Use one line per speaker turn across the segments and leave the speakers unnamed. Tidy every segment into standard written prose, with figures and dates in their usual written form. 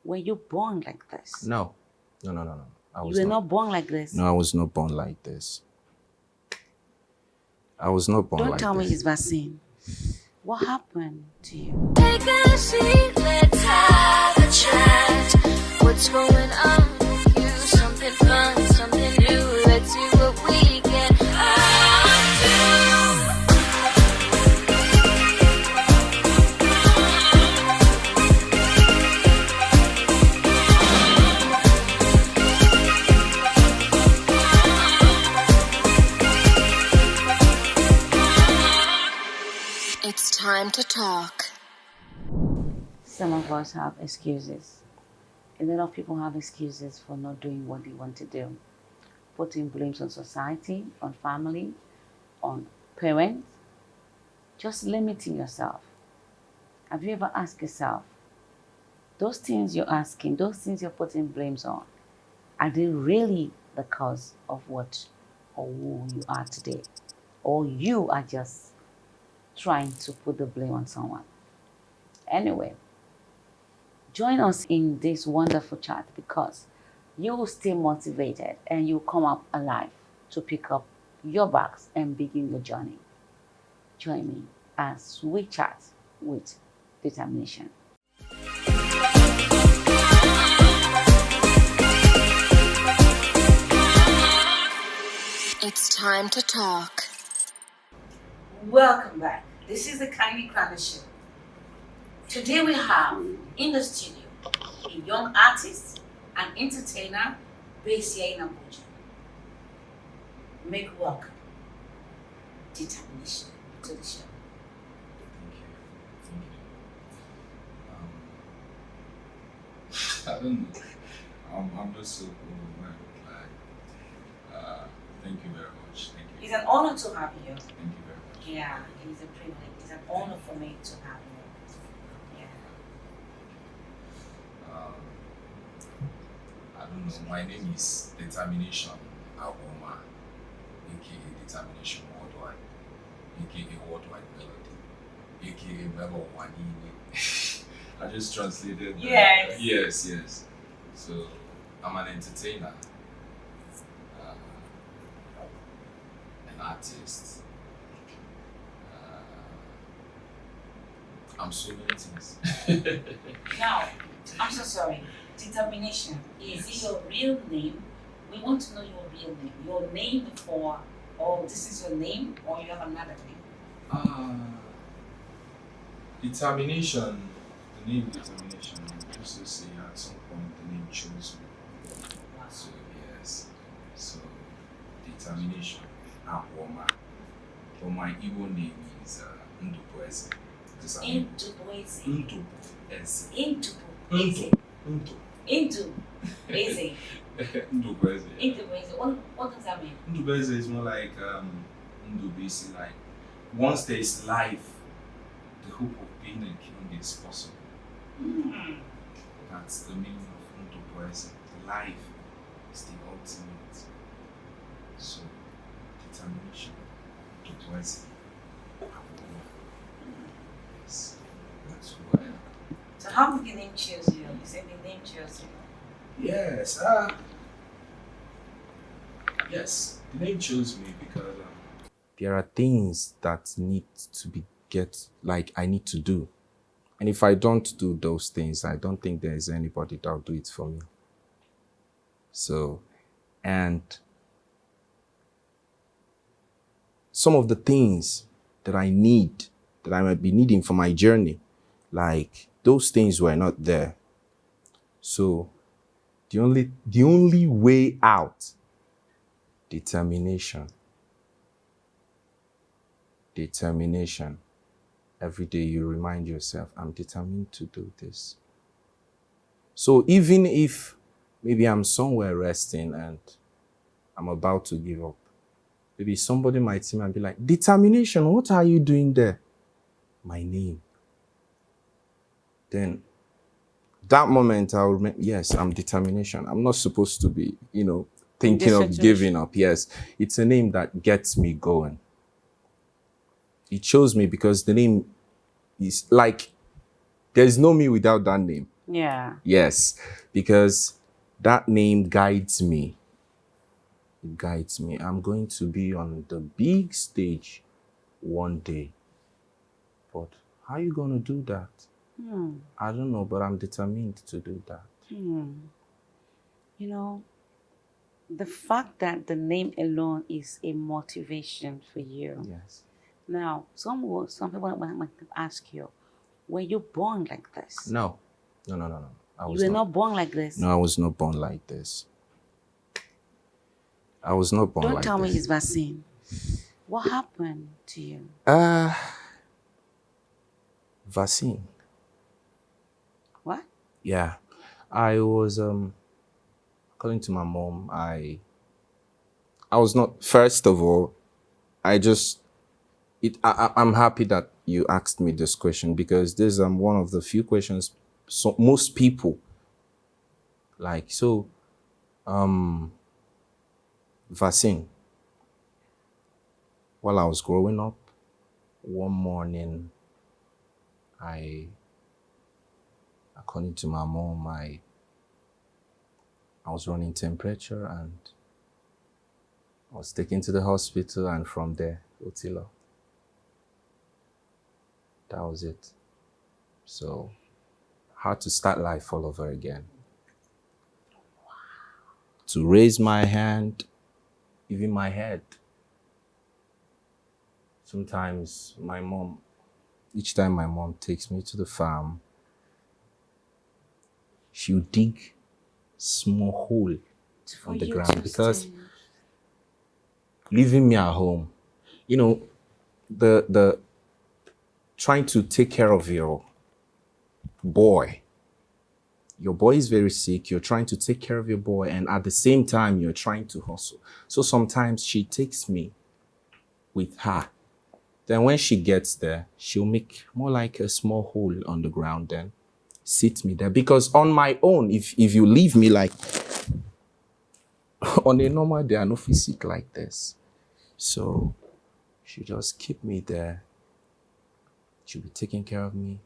Were you born like this?
No. No.
You were not born like this?
No, I was not born like this. I was not born
Don't
like
tell me
this.
it's vaccine. What happened to you?
Take a seat, let's have a chat. What's going on with you? Something fun, something new. Let's see what we get up to. It's time to talk.
Some of us have excuses. A lot of people have excuses for not doing what they want to do. Putting blames on society, on family, on parents. Just limiting yourself. Have you ever asked yourself, those things you're asking, those things you're putting blames on, are they really the cause of what or who you are today? Or you are just trying to put the blame on someone? Anyway, join us in this wonderful chat because you will stay motivated and you'll come up alive to pick up your bags and begin your journey. Join me as we chat with determination.
It's time to talk.
Welcome back. This is the Kaine Kranda show. Today we have in the studio a young artist and entertainer based here in Abuja. Make welcome determination to the show.
I don't know. I'm just so overwhelmed. Thank you very much. Thank you.
It's an honor to have you.
Thank you very much.
Yeah, it is a privilege. It's an honor for me to have you.
I don't know. My name is Determination Agoma, aka Determination Worldwide, aka Worldwide Melody, aka Melo Wanini. I just translated.
Yes.
Yes. So I'm an entertainer, an artist. I'm so many things.
Now, I'm so sorry. Determination, is it your real name? We want to know your real name. Your name before, or this is your name, or you have another name?
Determination. The name Determination. Just to say at some point the name chose me.
Wow.
So yes. So Determination. Agoma. But my Igbo name is Ndubueze.
Into Boise.
Ndubueze.
Into Boise. Into Boise.
Ndubueze.
Into Boise. What does that mean?
Ndubueze is more like Ndubisi, like once there is life, the hope of being a king is possible.
Mm.
That's the meaning of Ndubueze. Life is the ultimate. So determination. Ndubueze. Yes. That's who I am.
So how did the name choose you? You said the name chose you.
Yes. Yes. The name chose me because
There are things that need to be I need to do. And if I don't do those things, I don't think there is anybody that'll do it for me. So, and some of the things that I need, that I might be needing for my journey, like those things were not there. So the only way out, determination. Every day you remind yourself, I'm determined to do this. So even if maybe I'm somewhere resting and I'm about to give up, maybe somebody might see me and be like, Determination, what are you doing there? My name. Then that moment I'll remember, yes, I'm determination. I'm not supposed to be, thinking of giving up. Yes, it's a name that gets me going. It shows me because the name is like, there's no me without that name.
Yeah.
Yes, because that name guides me. It guides me. I'm going to be on the big stage one day. But how are you going to do that? I don't know, but I'm determined to do that.
You know, the fact that the name alone is a motivation for you.
Yes.
Now, some people might ask you, were you born like this?
No. No. I
You
was
were
not.
not born like this.
No, I was not born like this. I was not born
Don't
like
tell me
this.
it's vaccine. What happened to you?
Vaccine.
What?
Yeah. I was according to my mom, I was not, first of all, I'm happy that you asked me this question, because this is one of the few questions most people like. So vaccine. While I was growing up, one morning, according to my mom, I was running temperature and I was taken to the hospital, and from there, Otilo. That was it. So, had to start life all over again. To raise my hand, even my head. Sometimes each time my mom takes me to the farm, she'll dig small hole
For
on the
you
ground,
to
because
stay.
leaving me at home, the trying to take care of boy. Your boy is very sick. You're trying to take care of your boy, and at the same time, you're trying to hustle. So sometimes she takes me with her. Then when she gets there, she'll make more like a small hole on the ground, then sit me there. Because on my own, if you leave me like on a normal day, I no fit sit like this. So she just keep me there. She'll be taking care of me.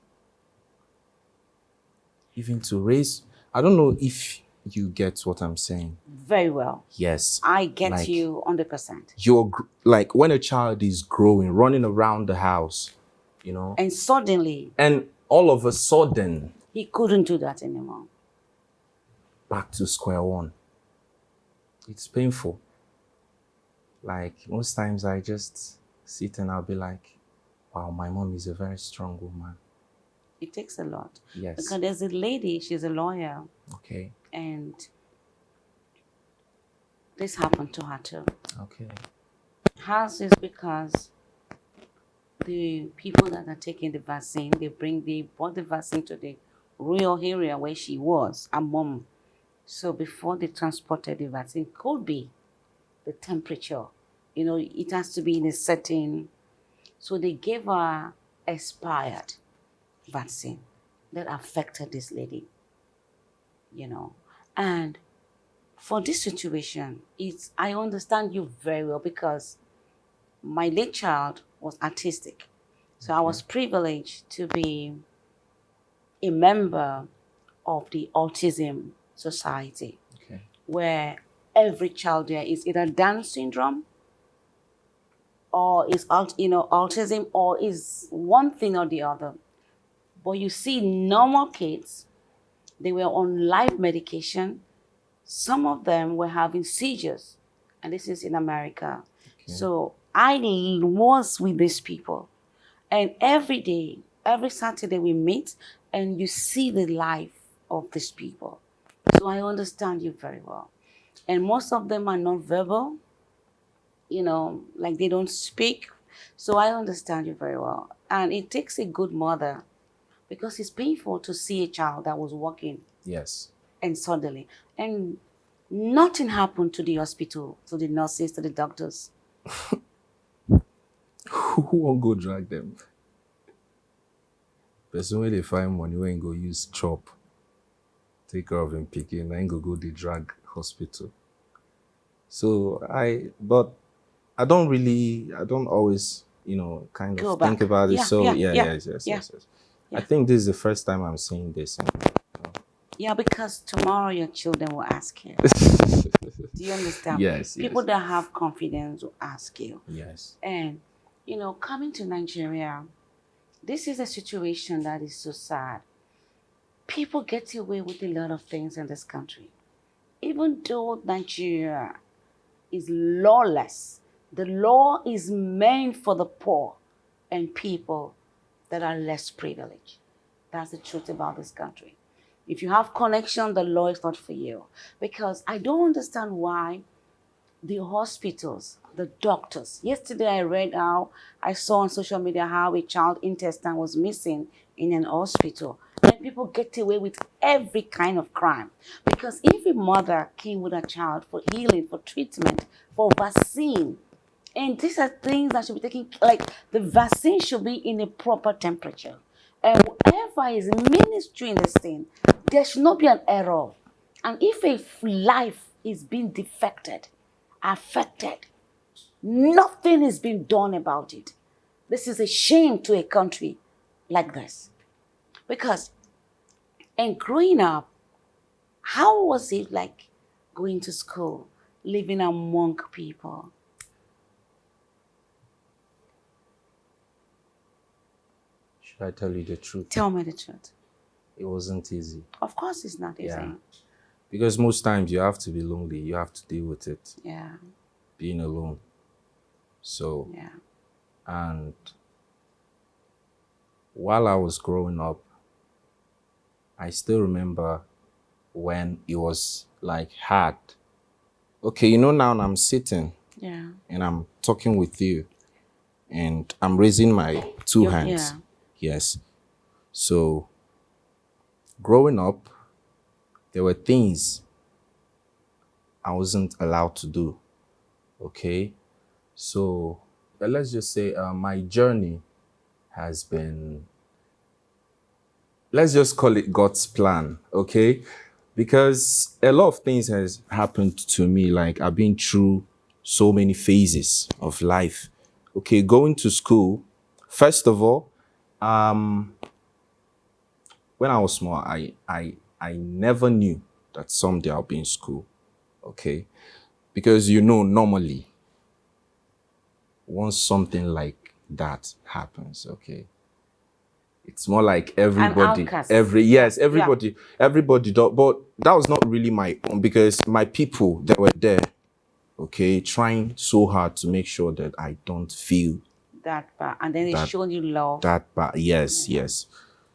Even to raise, I don't know if you get what I'm saying.
Very well.
Yes.
I get
Like,
you 100%.
Like when a child is growing, running around the house,
And suddenly,
and all of a sudden,
he couldn't do that anymore.
back to square one. It's painful. Like most times I just sit and I'll be like, wow, my mom is a very strong woman.
It takes a lot.
Yes.
Because there's a lady, she's a lawyer,
Okay.
and this happened to her too.
Okay.
Hers is because the people that are taking the vaccine, they brought the vaccine to the rural area where she was, her mom. So before they transported the vaccine, could be the temperature. It has to be in a certain. So they gave her expired vaccine that affected this lady. And for this situation, I understand you very well, because my late child was artistic. So I was privileged to be a member of the Autism Society,
Okay.
where every child there is either Down syndrome or is autism, or is one thing or the other. But you see, normal kids, they were on live medication. Some of them were having seizures, and this is in America.
Okay.
So I was with these people, and every day, every Saturday we meet, and you see the life of these people. So I understand you very well. And most of them are non-verbal, like they don't speak. So I understand you very well. And it takes a good mother, because it's painful to see a child that was walking
Yes.
and suddenly, and nothing happened to the hospital, to the nurses, to the doctors.
Who won't go drag them? Person where they find money, when go use chop, take care of him picking, then go the drag hospital. So but I don't always, kind
Go
of think
back.
about it.
Yeah,
so
yeah,
yeah,
yeah,
yes.
yeah.
I think this is the first time I'm seeing this.
Yeah, because tomorrow your children will ask you. Do you understand?
Yes,
People
yes.
that have confidence will ask you.
Yes.
And, coming to Nigeria, this is a situation that is so sad. People get away with a lot of things in this country. Even though Nigeria is lawless, the law is meant for the poor and people that are less privileged. That's the truth about this country. If you have connection, the law is not for you. Because I don't understand why the hospitals, the doctors. Yesterday I saw on social media how a child intestine was missing in an hospital. And people get away with every kind of crime. Because if a mother came with a child for healing, for treatment, for vaccine, and these are things that should be taken, like the vaccine should be in a proper temperature. And whoever is ministering this thing, there should not be an error. And if a life is being defected, affected, nothing is being done about it. This is a shame to a country like this. Because in growing up, how was it like going to school, living among people?
Should I tell you the truth?
Tell me the truth.
It wasn't easy.
Of course, it's not easy.
Yeah. Because most times you have to be lonely. You have to deal with it,
Yeah.
being alone. So,
Yeah.
and while I was growing up, I still remember when it was like hard. Okay, now I'm sitting
Yeah.
and I'm talking with you and I'm raising my two hands.
Yeah.
Yes. So, growing up, there were things I wasn't allowed to do. Okay. So, let's just say my journey has been, let's just call it God's plan. Okay. Because a lot of things has happened to me. Like I've been through so many phases of life. Okay. Going to school, first of all, when I was small, I never knew that someday I'll be in school. Okay. Because normally once something like that happens, okay, it's more like everybody,
outcast.
everybody do, but that was not really my own because my people that were there, okay, trying so hard to make sure that I don't feel
That part. And then they
that-
showed you love.
that bad. Yes.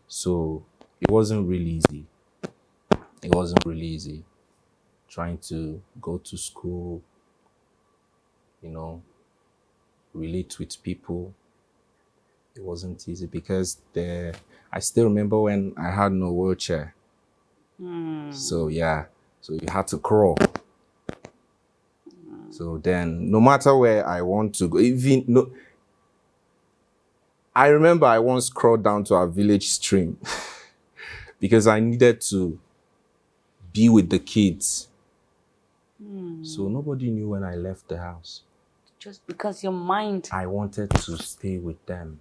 So it wasn't really easy. It wasn't really easy trying to go to school, relate with people. It wasn't easy because I still remember when I had no wheelchair. So so you had to crawl. So then no matter where I want to go, even no, I remember I once crawled down to our village stream because I needed to be with the kids. So nobody knew when I left the house.
Just because your mind.
I wanted to stay with them.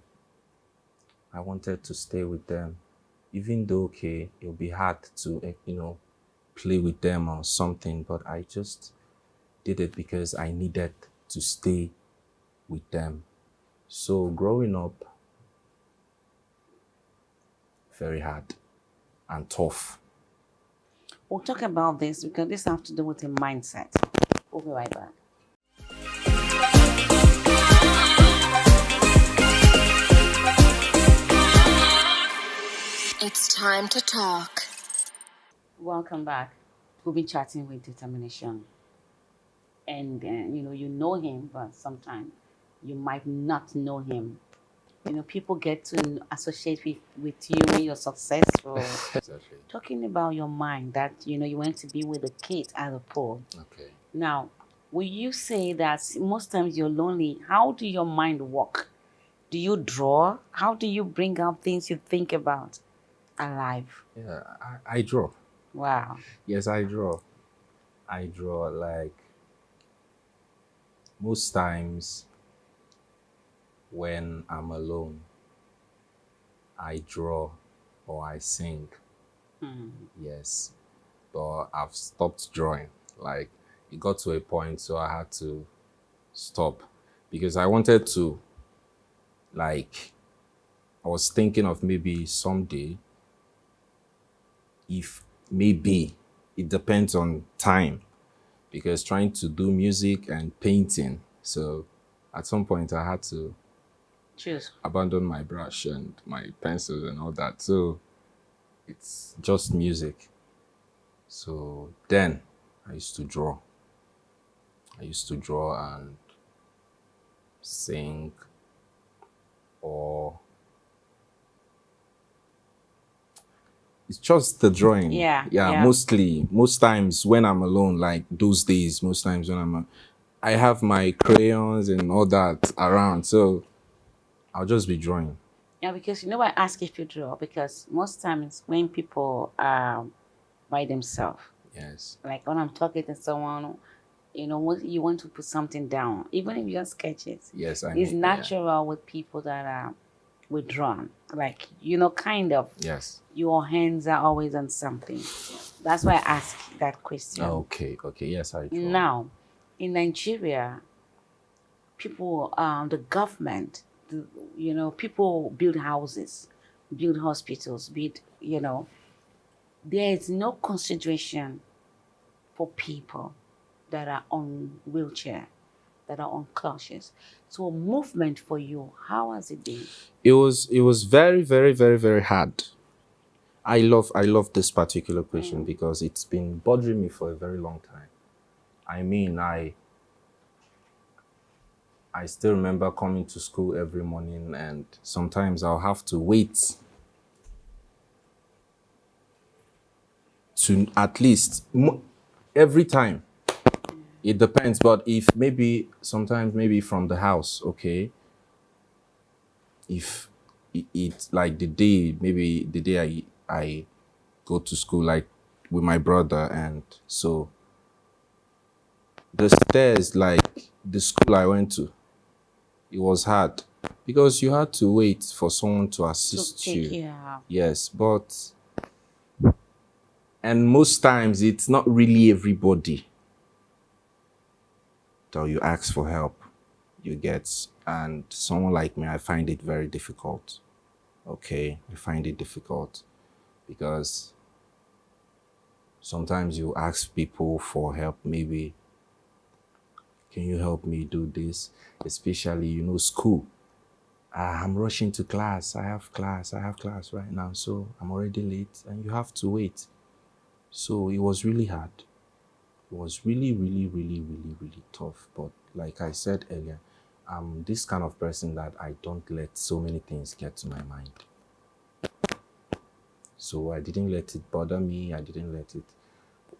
Even though, okay, it'll be hard to, play with them or something, but I just did it because I needed to stay with them. So growing up, very hard and tough.
We'll talk about this because this has to do with a mindset. We'll be right back.
It's time to talk.
Welcome back. We'll be chatting with Determination. And, you know him, but sometimes you might not know him. People get to associate with you when you're successful.
Exactly.
Talking about your mind, that, you went to be with the kids at the pool.
Okay.
Now, will you say that most times you're lonely? How do your mind work? Do you draw? How do you bring out things you think about alive?
Yeah, I draw.
Wow.
Yes, I draw. I draw like most times when I'm alone, I draw or I sing. Yes, but I've stopped drawing. Like it got to a point, so I had to stop because I wanted to, like, I was thinking of maybe someday, if maybe it depends on time, because trying to do music and painting. So at some point, I had to
Choose.
abandon my brush and my pencils and all that. So it's just music. So then I used to draw. I used to draw and sing, or it's just the drawing.
Yeah,
Yeah,
yeah.
mostly, most times when I'm alone, like those days, most times when I have my crayons and all that around. So I'll just be drawing.
Yeah, because you know why I ask if you draw? Because most times when people are by themselves,
Yes.
like when I'm talking to someone, you know, you want to put something down, even if you just sketch it.
Yes, I
It's
mean, yeah.
natural with people that are withdrawn. Like, you know, kind of
Yes.
your hands are always on something. That's why I ask that question.
Okay, okay. Yes, I draw.
Now, in Nigeria, people, the government, you know, people build houses, build hospitals, build, you know, there is no consideration for people that are on wheelchair, that are on crutches. So movement for you, how has it been?
It was very, very, very, very hard. I love this particular question because it's been bothering me for a very long time. I mean, I still remember coming to school every morning, and sometimes I'll have to wait to at least every time. It depends, but if maybe sometimes maybe from the house, okay. If it like the day, maybe the day I go to school like with my brother, and so the stairs, like the school I went to, it was hard because you had to wait for someone to
To
assist
take
you.
care of.
Yes, but and most times it's not really everybody that you ask for help you get, and someone like me, I find it very difficult. Okay, I find it difficult because sometimes you ask people for help, maybe, can you help me do this? Especially, school. I'm rushing to class. I have class right now. So I'm already late and you have to wait. So it was really hard. It was really, really, really, really, really tough. But like I said earlier, I'm this kind of person that I don't let so many things get to my mind. So I didn't let it bother me.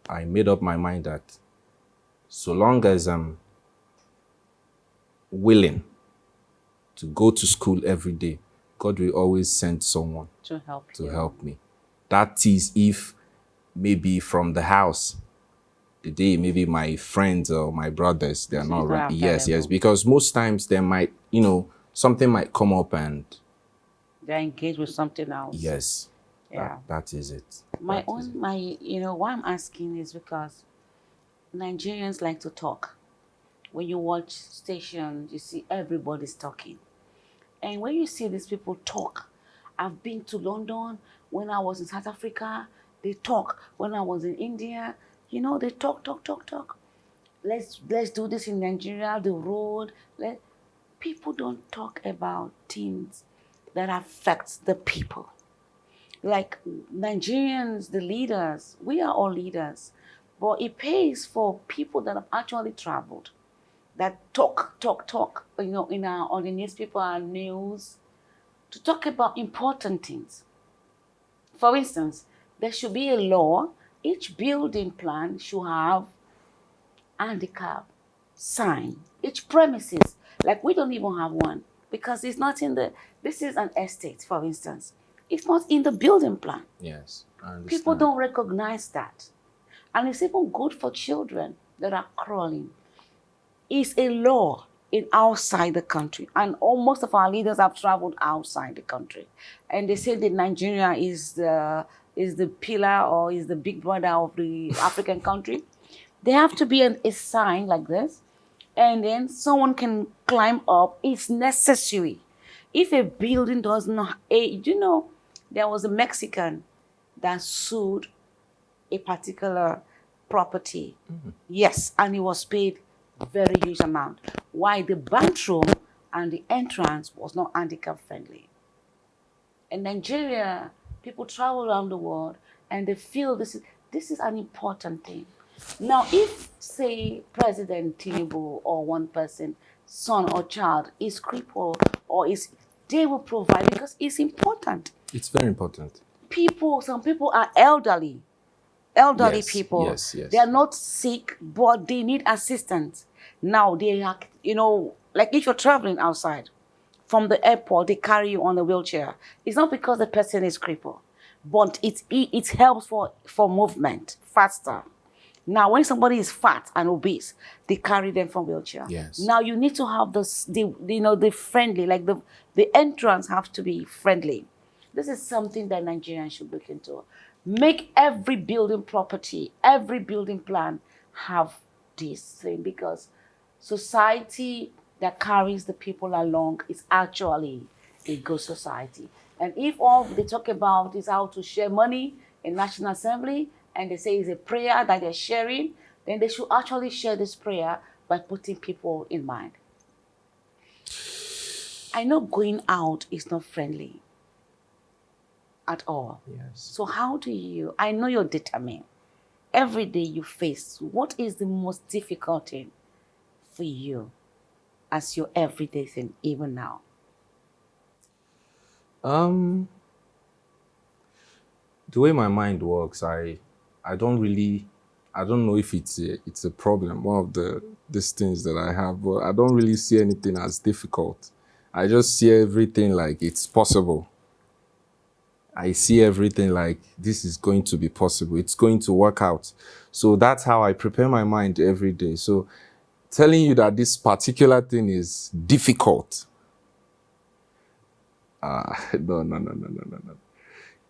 I made up my mind that so long as I'm willing to go to school every day, God will always send someone
To help
to
you.
help me. That is if maybe from the house, the day maybe my friends or my brothers, they're
It's
not
not
right. Yes,
available.
because most times they might, something might come up and
They're engaged with something else.
yes,
Yeah.
that is it.
My
That is
own,
it.
my, you know, why I'm asking is because Nigerians like to talk. When you watch stations, you see everybody's talking. And when you see these people talk, I've been to London. When I was in South Africa, they talk. When I was in India, you know, they talk, talk, talk, talk. Let's do this in Nigeria, the road. People don't talk about things that affect the people. Like Nigerians, the leaders, we are all leaders. But it pays for people that have actually traveled, that talk, talk, talk, you know, on the newspaper and news, to talk about important things. For instance, there should be a law. Each building plan should have handicap sign. Each premises, like we don't even have one because it's not in the. This is an estate, for instance. It's not in the building plan.
Yes, I understand.
People don't recognize that, and it's even good for children that are crawling. It's a law in outside the country, and almost of our leaders have traveled outside the country, and they say that Nigeria is the is the pillar or is the big brother of the African country. There have to be a sign like this, and then someone can climb up. It's necessary. If a building does not, there was a Mexican that sued a particular property. Yes, and he was paid very huge amount. Why? The bathroom and the entrance was not handicap friendly. In Nigeria, people travel around the world and they feel this is an important thing. Now, if say President Tinubu or one person, son or child is crippled or is, they will provide because it's important.
It's very important.
Some people are elderly
Yes,
people.
yes, yes.
They are not sick, but they need assistance. Now they are, like if you're traveling outside from the airport, they carry you on a wheelchair. It's not because the person is crippled, but it helps for movement faster. Now, when somebody is fat and obese, they carry them from wheelchair.
Yes.
Now you need to have the friendly, like the entrance have to be friendly. This is something that Nigerians should look into. Make every building property, every building plan have this thing, because society that carries the people along is actually a good society. And if all they talk about is how to share money in National Assembly, and they say it's a prayer that they're sharing, then they should actually share this prayer by putting people in mind. I know going out is not friendly at all.
Yes.
So how do you, I know you're determined. Every day you face, what is the most difficult thing for you as your everyday thing, even now?
The way my mind works, I don't know if it's a problem, one of these things that I have, but I don't really see anything as difficult. I just see everything like it's possible. I see everything like this is going to be possible. It's going to work out. So that's how I prepare my mind every day. So telling you that this particular thing is difficult,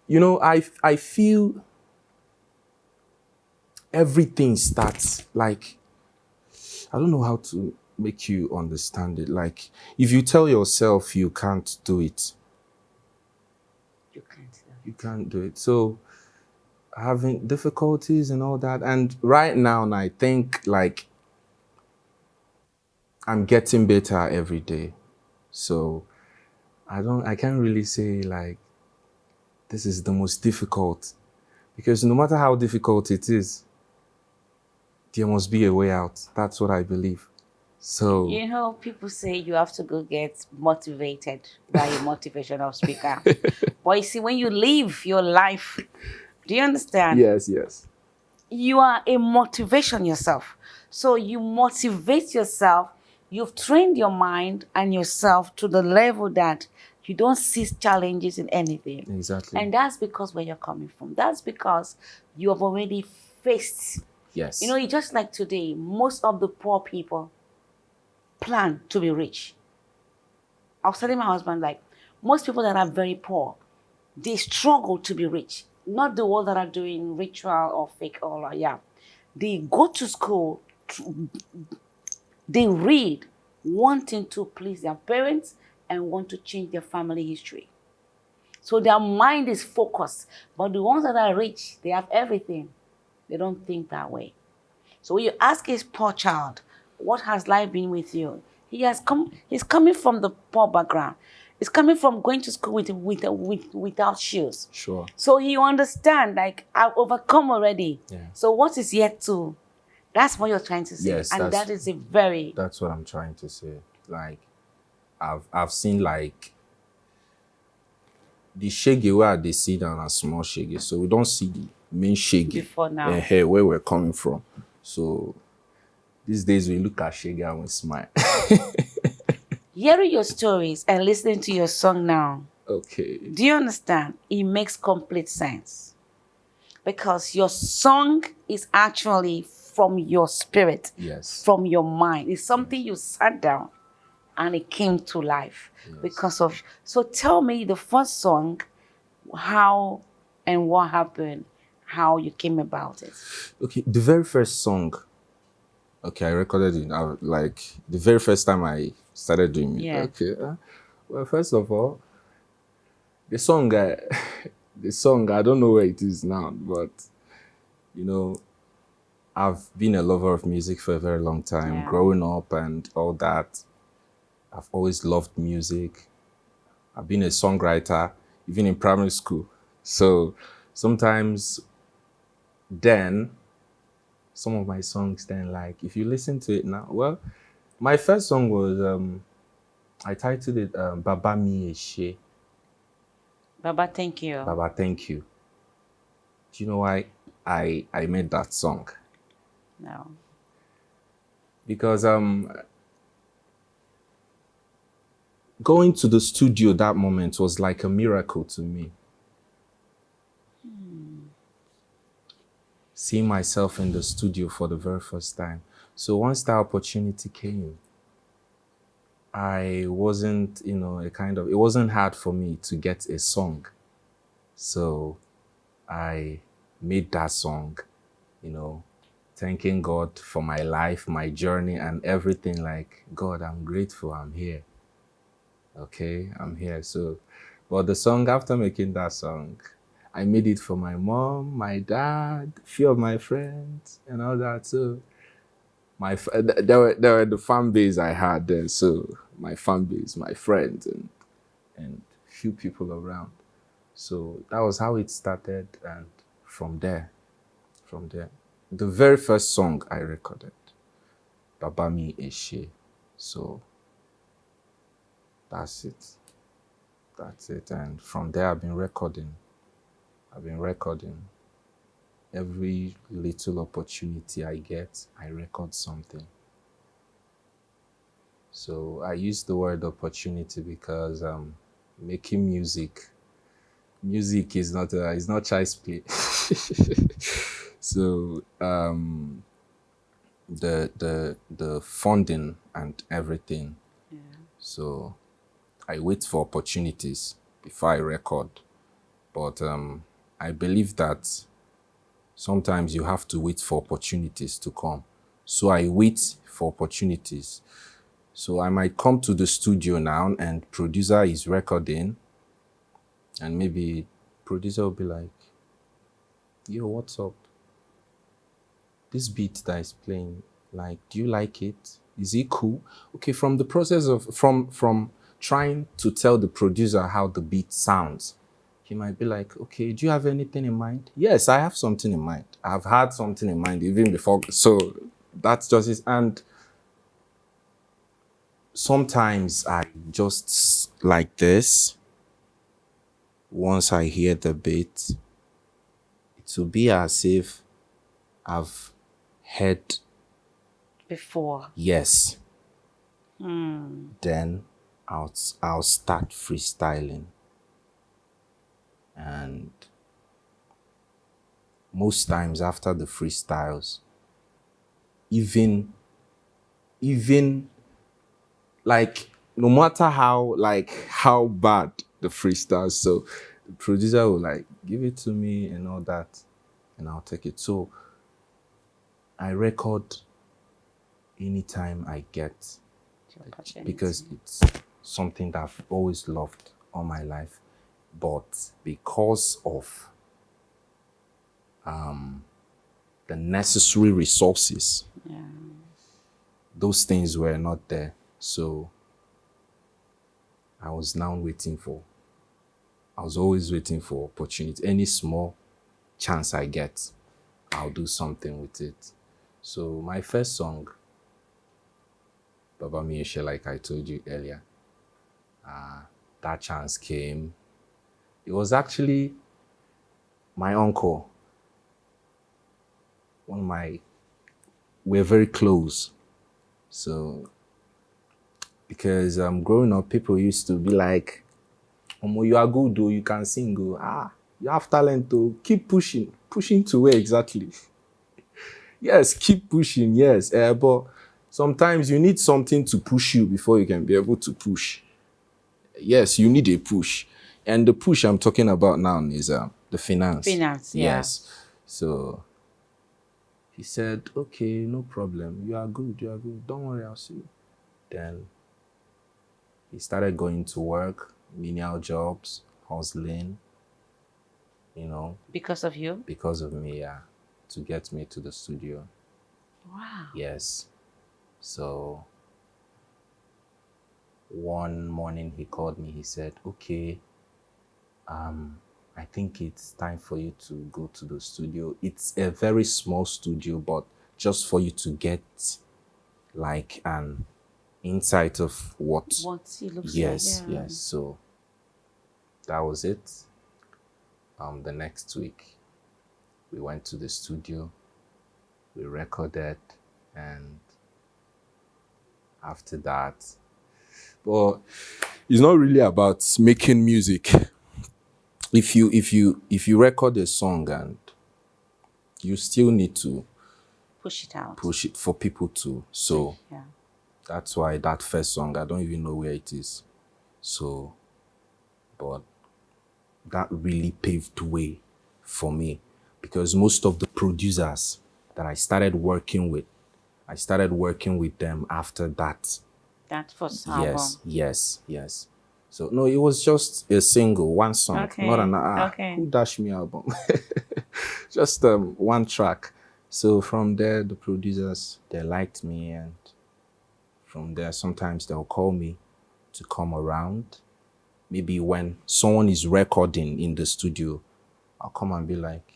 no. I feel everything starts like, I don't know how to make you understand it. Like, if you tell yourself you can't do it, you can't do it. So having difficulties and all that. And right now, I think like I'm getting better every day. So I can't really say like this is the most difficult, because no matter how difficult it is, there must be a way out. That's what I believe. So
People say you have to go get motivated by a motivational speaker. But you see, when you live your life, do you understand?
yes.
You are a motivation yourself. So you motivate yourself. You've trained your mind and yourself to the level that you don't see challenges in anything.
Exactly.
And that's because where you're coming from. That's because you have already faced.
Yes.
It's just like today, most of the poor people plan to be rich. I was telling my husband, like, most people that are very poor, they struggle to be rich. Not the ones that are doing ritual or fake They go to school, they read, wanting to please their parents and want to change their family history. So their mind is focused. But the ones that are rich, they have everything. They don't think that way. So when you ask his poor child, what has life been with you? He's coming from the poor background. He's coming from going to school without shoes.
Sure.
So he understand, like, I've overcome already.
Yeah.
So what is yet to? That's what you're trying to say.
Yes,
and that is that's
what I'm trying to say. Like, I've seen like the shege where they sit down as small shege. So we don't see the main shege
before now.
Where we're coming from. So these days we look at shege and we smile.
Hearing your stories and listening to your song now.
Okay.
Do you understand? It makes complete sense. Because your song is actually from your spirit.
Yes.
From your mind. It's something you sat down and it came to life.
Yes.
Because of. So tell me the first song, how And what happened? How you came about it?
Okay, the very first song. Okay, I recorded it. Like the very first time I started doing it.
Yeah.
Okay. Well, first of all, the song, the song. I don't know where it is now, but you know, I've been a lover of music for a very long time.
Yeah.
Growing up and all that, I've always loved music. I've been a songwriter, even in primary school. So sometimes then, some of my songs then, like, if you listen to it now, well, my first song was, I titled it Baba Mi Eshe,
Baba, thank you.
Baba Thank You. Do you know why I made that song?
No.
Because going to the studio that moment was like a miracle to me. Seeing myself in the studio for the very first time. So once that opportunity came, I wasn't, it wasn't hard for me to get a song. So I made that song, thanking God for my life, my journey, and everything. Like, God, I'm grateful I'm here. Okay, I'm here. So, but the song, after making that song, I made it for my mom, my dad, a few of my friends, and all that. So, there were the fan base I had there. So, my fan base, my friends, and few people around. So that was how it started, and from there, the very first song I recorded, Baba Mi Eshe. So that's it. And from there, I've been recording. Every little opportunity I get, I record something. So I use the word opportunity because making music is not child's play. So the funding and everything.
Yeah.
So I wait for opportunities before I record. But I believe that sometimes you have to wait for opportunities to come. So I wait for opportunities. So I might come to the studio now and producer is recording, and maybe producer will be like, yo, what's up? This beat that is playing, like, do you like it? Is it cool? Okay, from the process of, from trying to tell the producer how the beat sounds, he might be like, okay, do you have anything in mind? Yes, I have something in mind. I've had something in mind even before. So that's just it. And sometimes I just like this. Once I hear the beat, it will be as if I've heard
Before.
yes. Then I'll start freestyling. And most times after the freestyles, even like, no matter how bad the freestyle, so the producer will like give it to me and all that, and I'll take it. So I record anytime I get, because it's something that I've always loved all my life. But because of the necessary resources, those things were not there. So I was always waiting for opportunity. Any small chance I get, I'll do something with it. So my first song, Baba Mi Eshe, like I told you earlier, that chance came. It was actually my uncle. We're very close. So, because growing up, people used to be like, you are good, though, you can sing, go. You have talent, to keep pushing. Pushing to where exactly? Yes, keep pushing, yes. But sometimes you need something to push you before you can be able to push. Yes, you need a push. And the push I'm talking about now is the finance.
Finance, yeah.
Yes. So he said, okay, no problem. You are good. Don't worry, I'll see you. Then he started going to work, menial jobs, hustling,
Because of you?
because of me, yeah, to get me to the studio.
Wow.
Yes. So one morning he called me. He said, okay, I think it's time for you to go to the studio. It's a very small studio, but just for you to get like an insight of what
What it looks
yes,
like. Yeah.
yes. So that was it. The next week we went to the studio, we recorded, and after that, but it's not really about making music. If you record a song, and you still need to
Push it out.
push it for people to. So
Yeah.
that's why that first song, I don't even know where it is. So, but that really paved way for me, because most of the producers that I started working with them after that.
That first
Yes,
album.
yes. So no, it was just a single, one song,
Okay.
not an
Okay.
Who Dash Me album. Just one track. So from there, the producers, they liked me, and from there, sometimes they'll call me to come around. Maybe when someone is recording in the studio, I'll come and be like,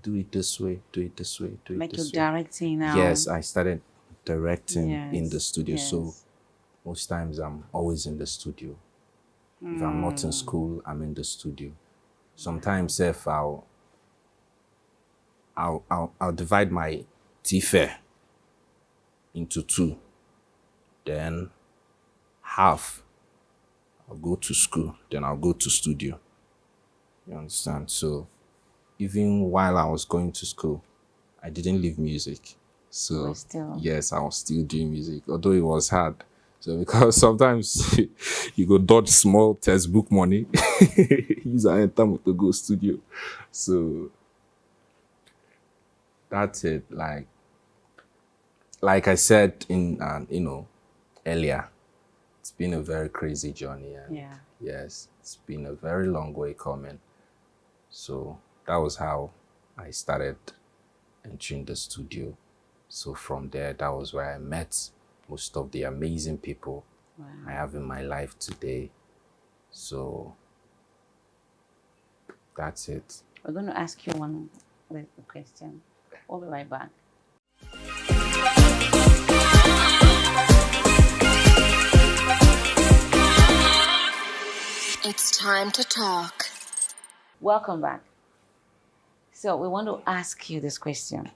do it this way, do it this way, do it
Like you're
this way.
directing now.
Yes, I started directing in the
Yes,
studio. So
yes.
most times I'm always in the studio. If I'm not in school, I'm in the studio. Sometimes if I'll divide my tea fare into two. Then half I'll go to school, then I'll go to studio. You understand? So even while I was going to school, I didn't leave music. So
were still-
yes, I was still doing music, although it was hard. So because sometimes you go dodge small textbook money, use an enter to go studio. So that's it. Like I said in earlier, it's been a very crazy journey, and
Yeah.
yes, it's been a very long way coming. So that was how I started entering the studio. So from there, that was where I met most of the amazing people I have in my life today. So that's it.
We're going to ask you one little question. We'll be right back.
It's time to talk.
Welcome back. So we want to ask you this question.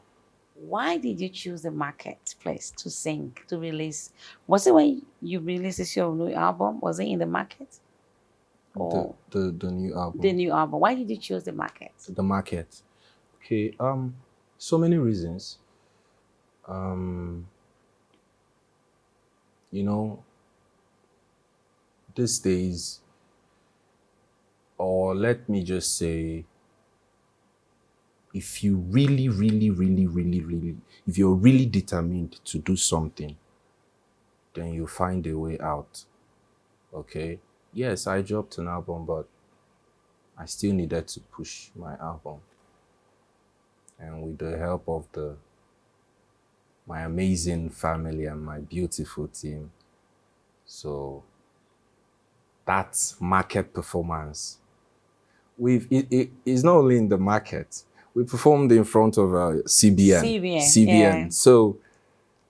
Why did you choose the marketplace to sing, to release? Was it when you released this your new album? Was it in the market? Or
The new album.
the new album? Why did you choose the market?
The market. Okay, so many reasons. These days, or let me just say, if you really, if you're really determined to do something, then you find a way out. Okay? Yes, I dropped an album, but I still needed to push my album. And with the help of my amazing family and my beautiful team, so that market performance, it's not only in the market. We performed in front of CBN.
yeah.
So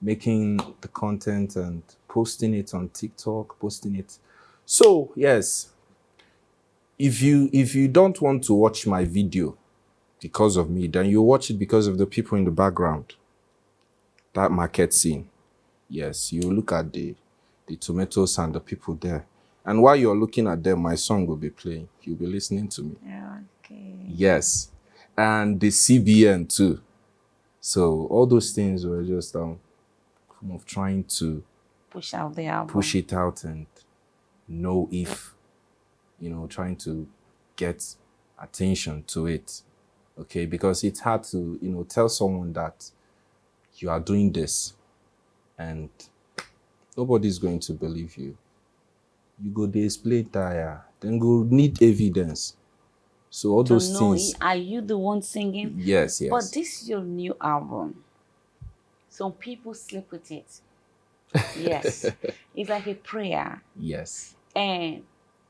making the content and posting it on TikTok, posting it. So yes, if you don't want to watch my video because of me, then you watch it because of the people in the background. That market scene. Yes, you look at the tomatoes and the people there. And while you're looking at them, my song will be playing. You'll be listening to me.
Okay.
Yes. And the CBN too. So all those things were just of trying to
Push out the album.
push it out and know if, trying to get attention to it. Okay, because it's hard to, tell someone that you are doing this and nobody's going to believe you. You go display tire, then go need evidence. So all
To
those
know,
things.
are you the one singing?
Yes, yes.
But this is your new album. Some people sleep with it. Yes. It's like a prayer.
Yes.
And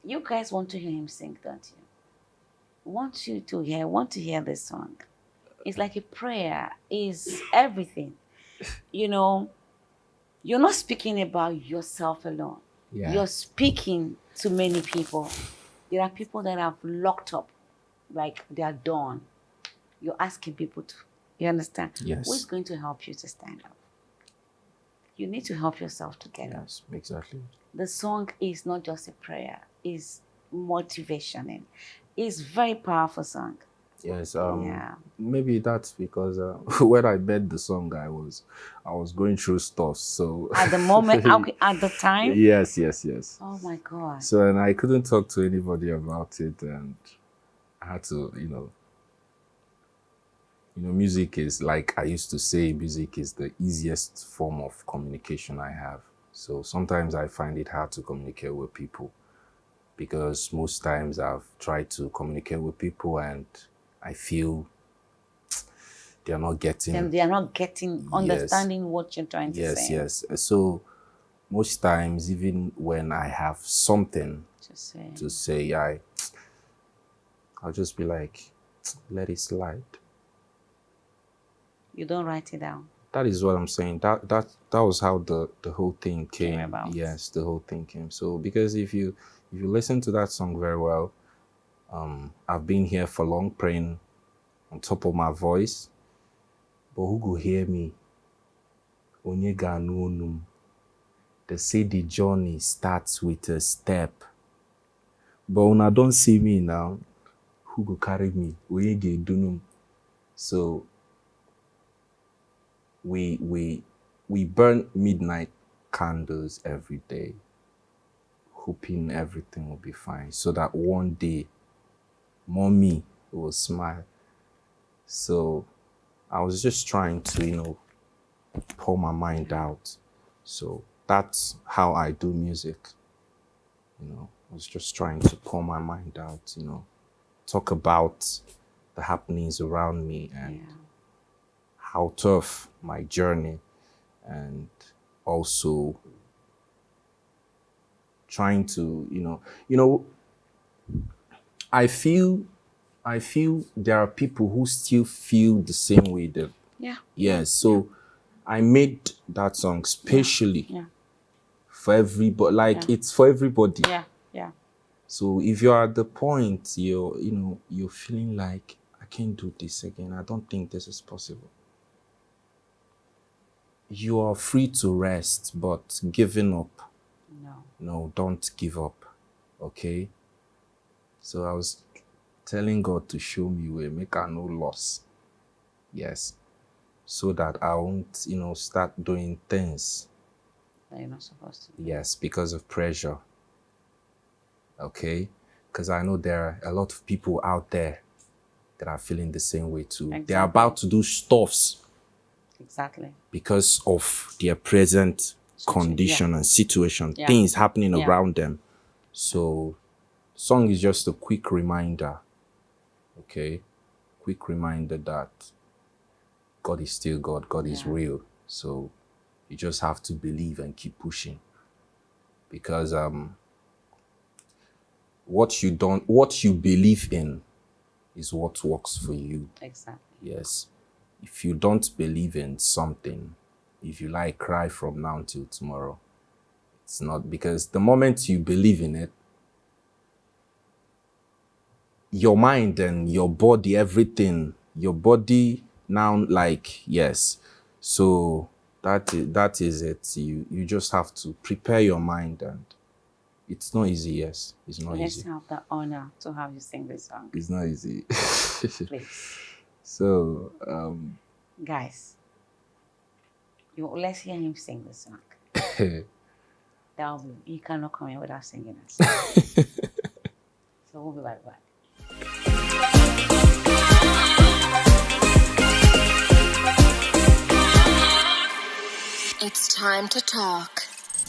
you guys want to hear him sing, don't you? Want to hear this song. It's like a prayer. It's everything. You're not speaking about yourself alone.
Yeah.
You're speaking to many people. There are people that have locked up, like they are done. You're asking people to, you understand?
Yes.
Who is going to help you to stand up? You need to help yourself to get up.
Yes, exactly.
The song is not just a prayer, it's motivational. It's very powerful song.
Yes.
Yeah.
Maybe that's because when I made the song, I was going through stuff. So
At the moment, okay, at the time.
yes.
Oh my God.
So and I couldn't talk to anybody about it, and I had to, music is, like I used to say, music is the easiest form of communication I have. So sometimes I find it hard to communicate with people because most times I've tried to communicate with people and I feel they're not getting.
Then they are not getting, understanding what you're trying to say.
Yes. So most times, even when I have something to say, I'll just be like, let it slide.
You don't write it down.
That is what I'm saying. That was how the whole thing came.
About.
Yes, the whole thing came. So because if you listen to that song very well, I've been here for long praying on top of my voice, but who go hear me? Onye ga nu onum. They say the journey starts with a step, but when I don't see me now, who go carry me? Onye ga dunum. So we burn midnight candles every day, hoping everything will be fine, so that one day, mommy will smile. So I was just trying to, pour my mind out. So that's how I do music. I was just trying to pour my mind out, talk about the happenings around me and how tough my journey, and also trying to, I feel there are people who still feel the same way. Yes. So I made that song specially for everybody. Like it's for everybody.
Yeah.
So if you're at the point you're feeling like I can't do this again, I don't think this is possible, you are free to rest, but giving up, no, don't give up. Okay. So I was telling God to show me where, make I no loss. Yes. So that I won't, start doing things
that you're not supposed to do.
Yes, because of pressure. Okay? Because I know there are a lot of people out there that are feeling the same way too.
Exactly.
They're about to do stuffs.
Exactly.
Because of their present condition and situation, things happening around them. So, song is just a quick reminder. Okay? Quick reminder that God is still God. God is real. So you just have to believe and keep pushing. Because what you believe in is what works for you.
Exactly.
Yes. If you don't believe in something, if you cry from now till tomorrow, it's not, because the moment you believe in it, your mind and your body, everything, your body now, yes. So that is it. You just have to prepare your mind, and it's not easy. Yes, it's not
Let's
easy.
have the honor to have you sing this song.
It's not easy.
Please.
So,
guys, let's hear him sing this song. You cannot come here without singing it. So we'll be right back.
It's time to talk.